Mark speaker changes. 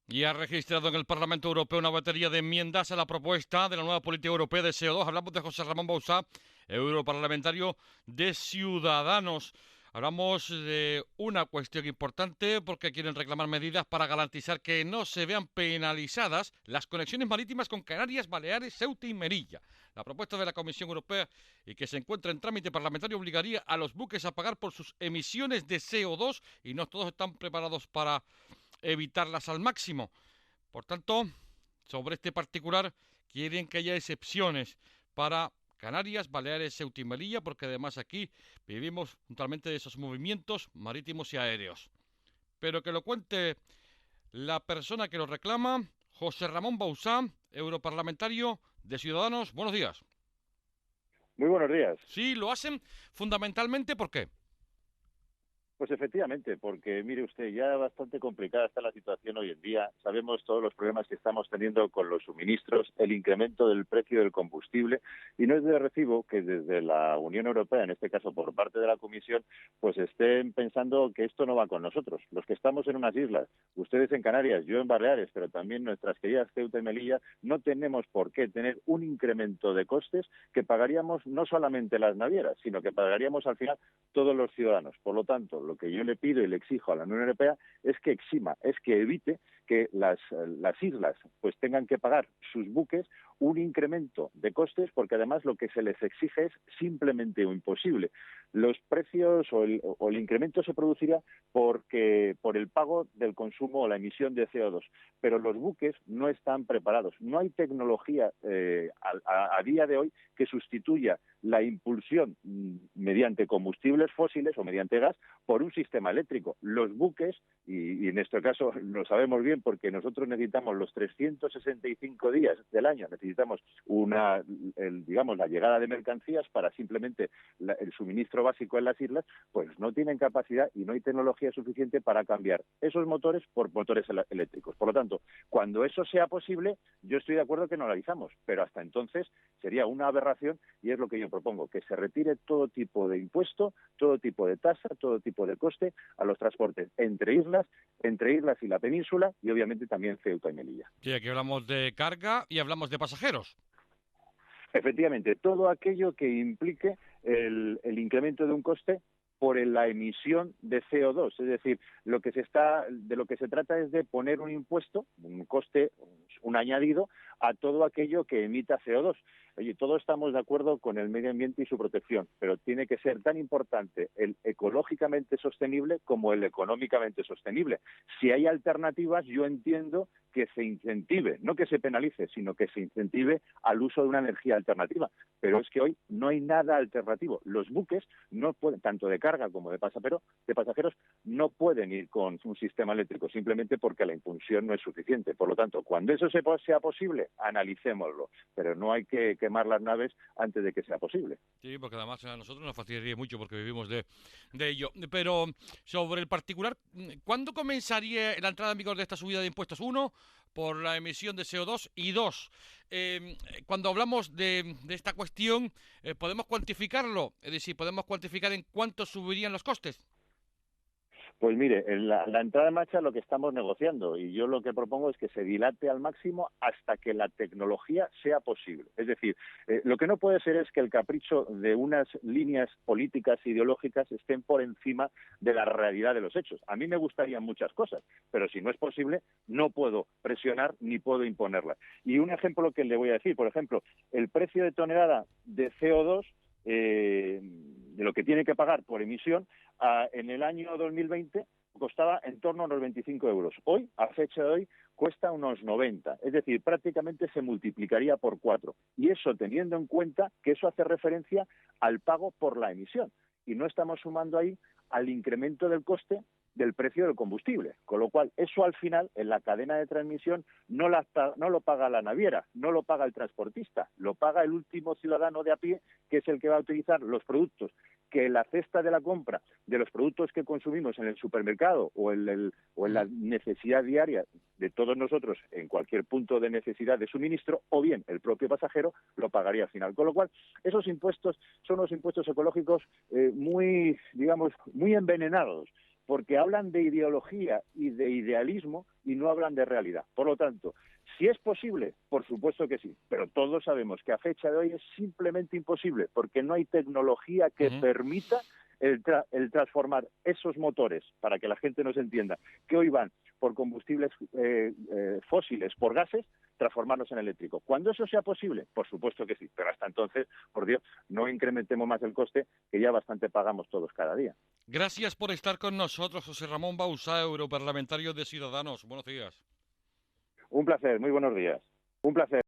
Speaker 1: Y ha registrado en el Parlamento Europeo una batería de enmiendas a la propuesta de la nueva política europea de CO2. Hablamos de José Ramón Bauzá, europarlamentario de Ciudadanos. Hablamos de una cuestión importante porque quieren reclamar medidas para garantizar que no se vean penalizadas las conexiones marítimas con Canarias, Baleares, Ceuta y Melilla. La propuesta de la Comisión Europea y que se encuentra en trámite parlamentario obligaría a los buques a pagar por sus emisiones de CO2 y no todos están preparados para evitarlas al máximo. Por tanto, sobre este particular, quieren que haya excepciones para Canarias, Baleares, Ceuta y Melilla, porque además aquí vivimos totalmente de esos movimientos marítimos y aéreos. Pero que lo cuente la persona que lo reclama, José Ramón Bauzá, europarlamentario de Ciudadanos. Buenos días.
Speaker 2: Muy buenos días.
Speaker 1: Sí, lo hacen fundamentalmente, ¿por qué?
Speaker 2: Pues efectivamente, porque mire usted, ya bastante complicada está la situación hoy en día. Sabemos todos los problemas que estamos teniendo con los suministros, el incremento del precio del combustible, y no es de recibo que desde la Unión Europea, en este caso por parte de la Comisión, pues estén pensando que esto no va con nosotros. Los que estamos en unas islas, ustedes en Canarias, yo en Baleares, pero también nuestras queridas Ceuta y Melilla, no tenemos por qué tener un incremento de costes que pagaríamos no solamente las navieras, sino que pagaríamos al final todos los ciudadanos. Por lo tanto, lo que yo le pido y le exijo a la Unión Europea es que exima, es que evite que las islas pues tengan que pagar sus buques un incremento de costes, porque además lo que se les exige es simplemente imposible. Los precios o el incremento se produciría por el pago del consumo o la emisión de CO2, pero los buques no están preparados. No hay tecnología a día de hoy que sustituya la impulsión mediante combustibles fósiles o mediante gas por un sistema eléctrico. Los buques, y en este caso lo sabemos bien porque nosotros necesitamos los 365 días del año, necesitamos la llegada de mercancías para simplemente el suministro básico en las islas, pues no tienen capacidad y no hay tecnología suficiente para cambiar esos motores por motores eléctricos. Por lo tanto, cuando eso sea posible, yo estoy de acuerdo que no lo analizamos, pero hasta entonces sería una aberración y es lo que yo propongo, que se retire todo tipo de impuesto, todo tipo de tasa, todo tipo de coste a los transportes entre islas y la península y obviamente también Ceuta y Melilla.
Speaker 1: Sí, aquí hablamos de carga y hablamos de pasajeros.
Speaker 2: Efectivamente, todo aquello que implique el incremento de un coste por la emisión de CO2. Es decir, de lo que se trata es de poner un impuesto, un coste, un añadido a todo aquello que emita CO2. Oye, todos estamos de acuerdo con el medio ambiente y su protección, pero tiene que ser tan importante el ecológicamente sostenible como el económicamente sostenible. Si hay alternativas, yo entiendo que se incentive, no que se penalice, sino que se incentive al uso de una energía alternativa. Pero es que hoy no hay nada alternativo. Los buques no pueden, tanto de carga como de pasajeros, no pueden ir con un sistema eléctrico simplemente porque la impulsión no es suficiente. Por lo tanto, cuando eso sea posible, analicémoslo. Pero no hay que quemar las naves antes de que sea posible.
Speaker 1: Sí, porque además a nosotros nos fastidiaría mucho porque vivimos de ello. Pero sobre el particular, ¿cuándo comenzaría la entrada en vigor de esta subida de impuestos? Uno, por la emisión de CO2 y dos, cuando hablamos de esta cuestión, ¿podemos cuantificarlo? Es decir, ¿podemos cuantificar en cuánto subirían los costes?
Speaker 2: Pues mire, en la entrada en marcha lo que estamos negociando y yo lo que propongo es que se dilate al máximo hasta que la tecnología sea posible. Es decir, lo que no puede ser es que el capricho de unas líneas políticas ideológicas estén por encima de la realidad de los hechos. A mí me gustarían muchas cosas, pero si no es posible, no puedo presionar ni puedo imponerlas. Y un ejemplo que le voy a decir, por ejemplo, el precio de tonelada de CO2 de lo que tiene que pagar por emisión, en el año 2020 costaba en torno a unos 25 euros. Hoy, a fecha de hoy, cuesta unos 90. Es decir, prácticamente se multiplicaría por 4. Y eso teniendo en cuenta que eso hace referencia al pago por la emisión. Y no estamos sumando ahí al incremento del coste del precio del combustible. Con lo cual, eso al final, en la cadena de transmisión, no lo paga la naviera, no lo paga el transportista, lo paga el último ciudadano de a pie, que es el que va a utilizar los productos que la cesta de la compra de los productos que consumimos en el supermercado o en la necesidad diaria de todos nosotros en cualquier punto de necesidad de suministro, o bien el propio pasajero lo pagaría al final. Con lo cual, esos impuestos son los impuestos ecológicos muy envenenados. porque hablan de ideología y de idealismo y no hablan de realidad. Por lo tanto, si es posible, por supuesto que sí, pero todos sabemos que a fecha de hoy es simplemente imposible, porque no hay tecnología que permita el transformar esos motores, para que la gente nos entienda, que hoy van por combustibles fósiles, por gases, transformarlos en eléctrico. Cuando eso sea posible, por supuesto que sí, pero hasta entonces, por Dios, no incrementemos más el coste, que ya bastante pagamos todos cada día.
Speaker 1: Gracias por estar con nosotros, José Ramón Bauzá, europarlamentario de Ciudadanos. Buenos días.
Speaker 2: Un placer, muy buenos días. Un placer.